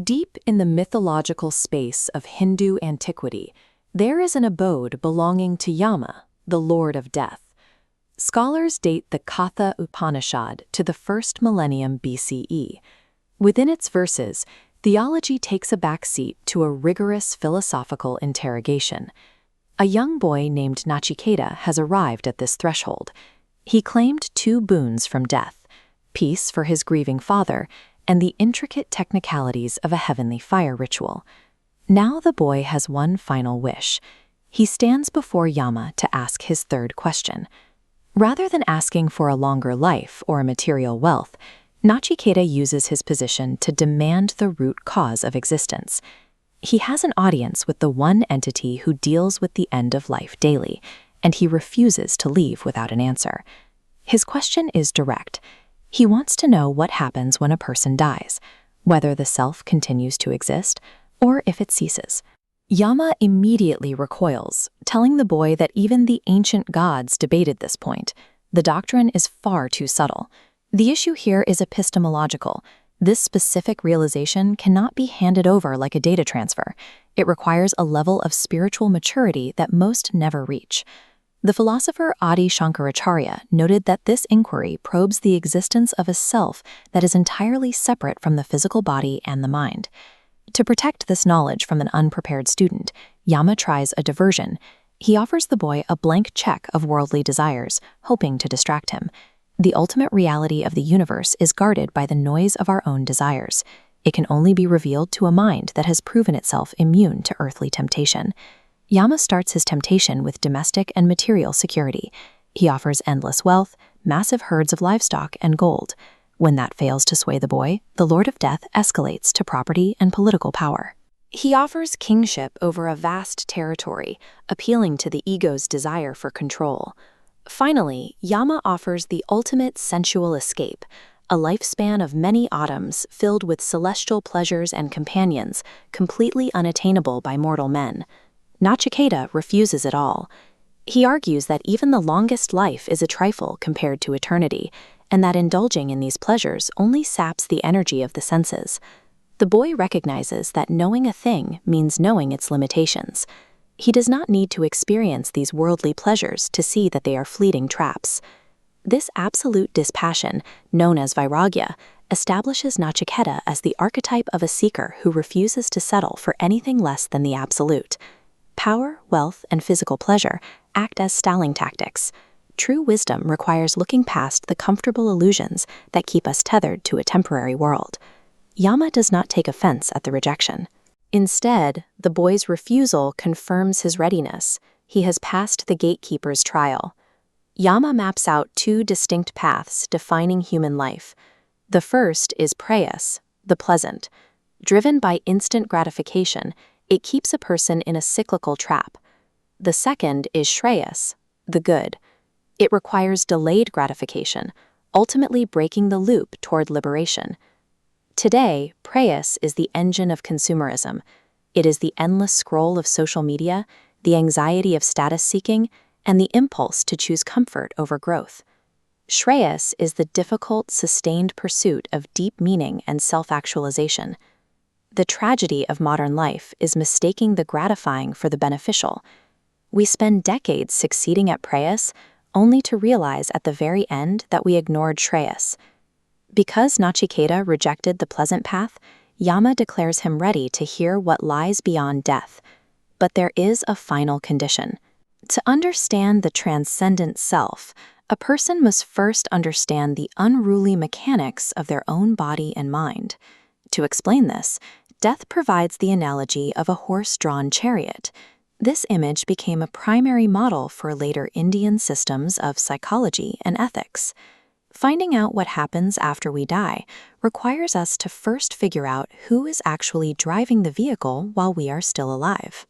Deep in the mythological space of Hindu antiquity, there is an abode belonging to Yama, the Lord of Death. Scholars date the Katha Upanishad to the first millennium BCE. Within its verses, theology takes a backseat to a rigorous philosophical interrogation. A young boy named Nachiketa has arrived at this threshold. He claimed two boons from death: peace for his grieving father, and the intricate technicalities of a heavenly fire ritual. Now the boy has one final wish. He stands before Yama to ask his third question. Rather than asking for a longer life or material wealth, Nachiketa uses his position to demand the root cause of existence. He has an audience with the one entity who deals with the end of life daily, and he refuses to leave without an answer. His question is direct. He wants to know what happens when a person dies, whether the self continues to exist, or if it ceases. Yama immediately recoils, telling the boy that even the ancient gods debated this point. The doctrine is far too subtle. The issue here is epistemological. This specific realization cannot be handed over like a data transfer. It requires a level of spiritual maturity that most never reach. The philosopher Adi Shankaracharya noted that this inquiry probes the existence of a self that is entirely separate from the physical body and the mind. To protect this knowledge from an unprepared student, Yama tries a diversion. He offers the boy a blank check of worldly desires, hoping to distract him. The ultimate reality of the universe is guarded by the noise of our own desires. It can only be revealed to a mind that has proven itself immune to earthly temptation. Yama starts his temptation with domestic and material security. He offers endless wealth, massive herds of livestock, and gold. When that fails to sway the boy, the Lord of Death escalates to property and political power. He offers kingship over a vast territory, appealing to the ego's desire for control. Finally, Yama offers the ultimate sensual escape, a lifespan of many autumns filled with celestial pleasures and companions, completely unattainable by mortal men. Nachiketa refuses it all. He argues that even the longest life is a trifle compared to eternity, and that indulging in these pleasures only saps the energy of the senses. The boy recognizes that knowing a thing means knowing its limitations. He does not need to experience these worldly pleasures to see that they are fleeting traps. This absolute dispassion, known as vairagya, establishes Nachiketa as the archetype of a seeker who refuses to settle for anything less than the absolute. Power, wealth, and physical pleasure act as stalling tactics. True wisdom requires looking past the comfortable illusions that keep us tethered to a temporary world. Yama does not take offense at the rejection. Instead, the boy's refusal confirms his readiness. He has passed the gatekeeper's trial. Yama maps out two distinct paths defining human life. The first is prayas, the pleasant. Driven by instant gratification, it keeps a person in a cyclical trap. The second is shreyas, the good. It requires delayed gratification, ultimately breaking the loop toward liberation. Today, prayas is the engine of consumerism. It is the endless scroll of social media, the anxiety of status seeking, and the impulse to choose comfort over growth. Shreyas is the difficult, sustained pursuit of deep meaning and self-actualization. The tragedy of modern life is mistaking the gratifying for the beneficial. We spend decades succeeding at prayas, only to realize at the very end that we ignored shreyas. Because Nachiketa rejected the pleasant path, Yama declares him ready to hear what lies beyond death. But there is a final condition. To understand the transcendent self, a person must first understand the unruly mechanics of their own body and mind. To explain this, death provides the analogy of a horse-drawn chariot. This image became a primary model for later Indian systems of psychology and ethics. Finding out what happens after we die requires us to first figure out who is actually driving the vehicle while we are still alive.